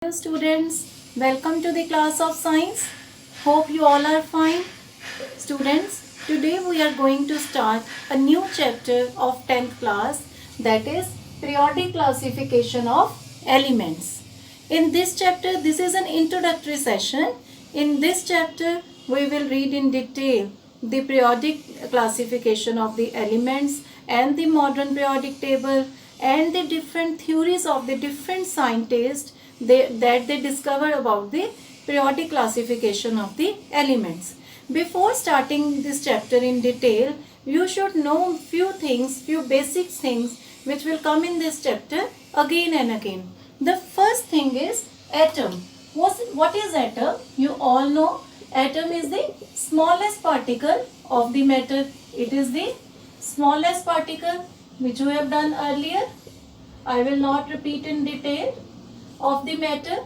Hello students, welcome to the class of science. Hope you all are fine. Students, today we are going to start a new chapter of 10th class, that is periodic classification of elements. In this chapter, this is an introductory session. In this chapter, we will read in detail the periodic classification of the elements and the modern periodic table and the different theories of the different scientists that they discover about the periodic classification of the elements. Before starting this chapter in detail, you should know few basic things which will come in this chapter again and again. The first thing is atom. What is atom? You all know atom is the smallest particle of the matter. It is the smallest particle which we have done earlier. I will not repeat in detail of the matter.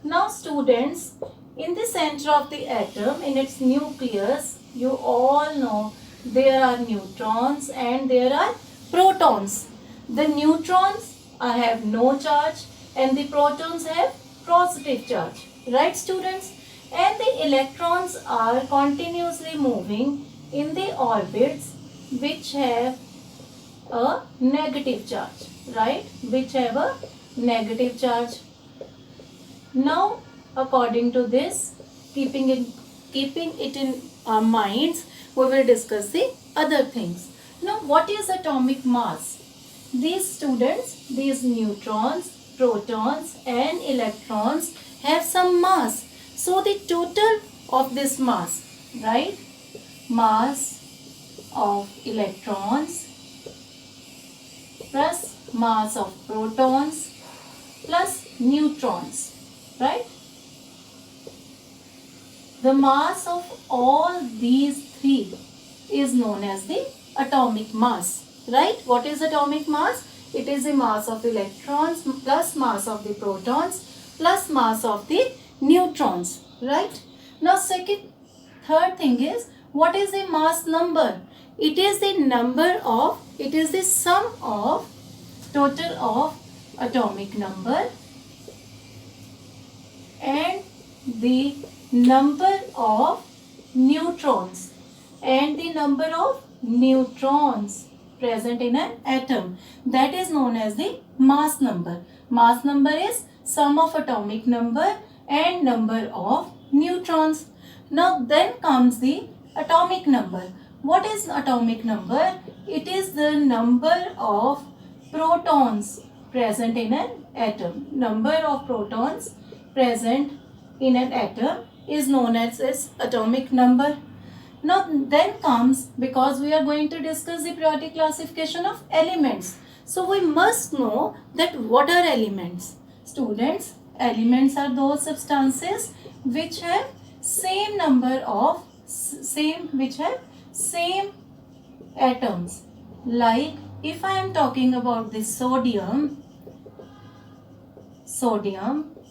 Now students, in the center of the atom, in its nucleus, you all know there are neutrons and there are protons. The neutrons have no charge and the protons have positive charge. Right students? And the electrons are continuously moving in the orbits which have a negative charge. Right? Which have a negative charge. Now, according to this, keeping it in our minds, we will discuss the other things. Now, what is atomic mass? These students, these neutrons, protons and electrons have some mass. So, the total of this mass, right? Mass of electrons plus mass of protons plus neutrons, right? The mass of all these three is known as the atomic mass, right? What is atomic mass? It is the mass of electrons plus mass of the protons plus mass of the neutrons, right? Now third thing is, what is the mass number? It is the sum of total of atomic number and the number of neutrons present in an atom. That is known as the mass number. Mass number is sum of atomic number and number of neutrons. Now then comes the atomic number. What is atomic number? It is the number of protons present in an atom. Number of protons present in an atom is known as its atomic number. Now then comes, because we are going to discuss the periodic classification of elements. So we must know that what are elements. Students, elements are those substances which have same atoms. Like if I am talking about the sodium,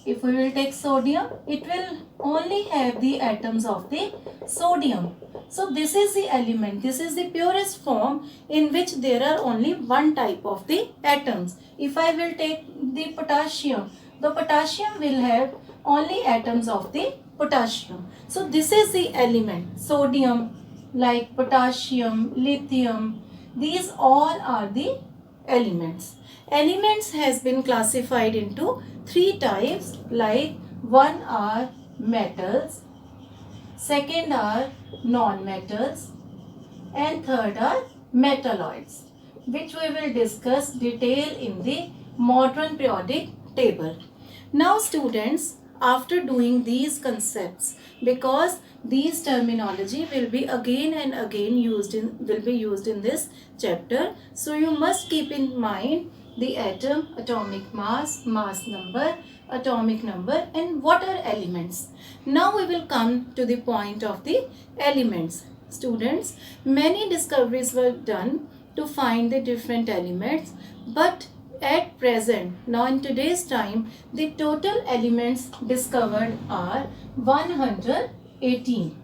if we will take sodium, it will only have the atoms of the sodium. So this is the element, this is the purest form in which there are only one type of the atoms. If I will take the potassium, the potassium will have only atoms of the potassium. So this is the element, sodium, like potassium, lithium, these all are the elements. Elements has been classified into three types, like one are metals, second are non-metals and third are metalloids, which we will discuss detail in the modern periodic table. Now students, after doing these concepts, because these terminology will be again and again used in this chapter, so you must keep in mind the atom, atomic mass, mass number, atomic number and what are elements. Now we will come to the point of the elements. Students, many discoveries were done to find the different elements, but at present, now in today's time, the total elements discovered are 118.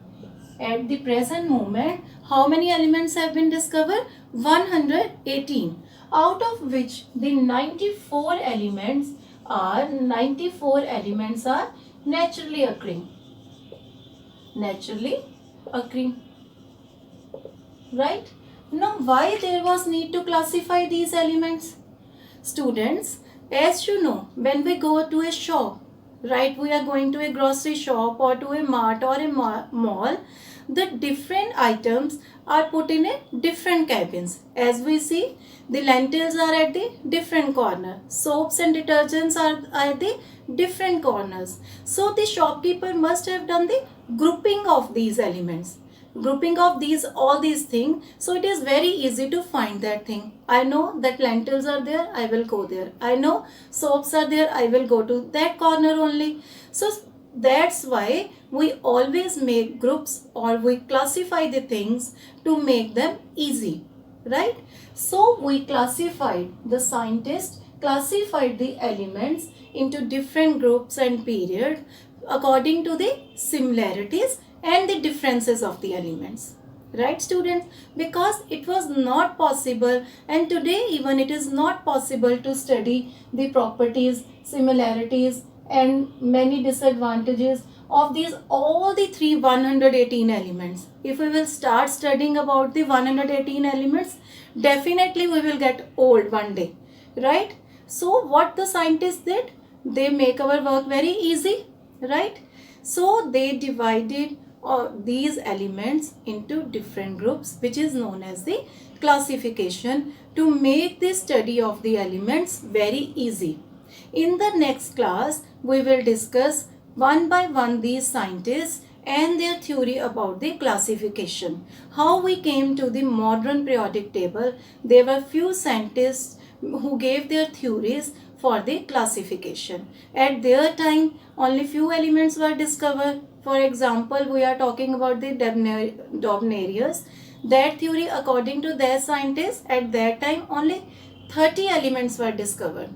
At the present moment, how many elements have been discovered? 118. Out of which the 94 elements are 94 elements are naturally occurring. Naturally occurring. Right? Now why there was need to classify these elements? Students, as you know, when we go to a shop, right, we are going to a grocery shop or to a mart or a mall, the different items are put in a different cabins. As we see, the lentils are at the different corner, soaps and detergents are at the different corners. So the shopkeeper must have done the grouping of these elements, grouping of all these things, so it is very easy to find that thing. I know that lentils are there, I will go there. I know soaps are there, I will go to that corner only. So that's why we always make groups or we classify the things to make them easy, right? So we classified, the scientists classified the elements into different groups and periods according to the similarities and the differences of the elements. Right, students? Because it was not possible, and today even it is not possible to study the properties, similarities and many disadvantages of these all the 118 elements. If we will start studying about the 118 elements, definitely we will get old one day, right? So what the scientists did, they make our work very easy, right? So they divided these elements into different groups, which is known as the classification, to make the study of the elements very easy. In the next class, we will discuss one by one these scientists and their theory about the classification. How we came to the modern periodic table. There were few scientists who gave their theories for the classification. At their time, only few elements were discovered. For example, we are talking about the Dobnarius. That theory, according to their scientists, at that time only 30 elements were discovered.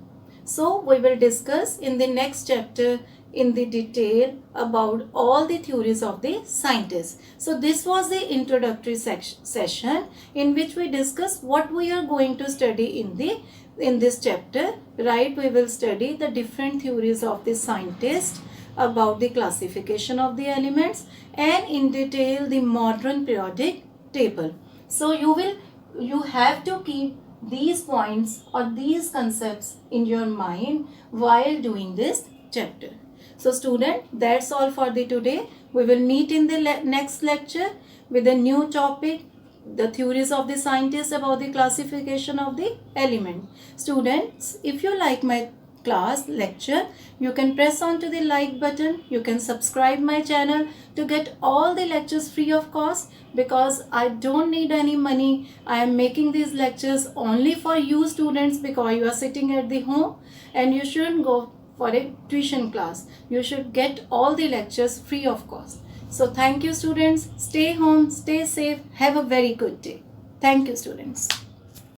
So we will discuss in the next chapter in the detail about all the theories of the scientists. So this was the introductory session in which we discuss what we are going to study in this chapter, right? We will study the different theories of the scientists about the classification of the elements and in detail the modern periodic table. So you have to keep these points or these concepts in your mind while doing this chapter. So student, that's all for the today. We will meet in the next lecture with a new topic, the theories of the scientists about the classification of the element. Students, if you like my class lecture, you can press on to the like button. You can subscribe my channel to get all the lectures free of cost, because I don't need any money. I am making these lectures only for you students, because you are sitting at the home and you shouldn't go for a tuition class. You should get all the lectures free of cost. So thank you students. Stay home, stay safe, have a very good day. Thank you students.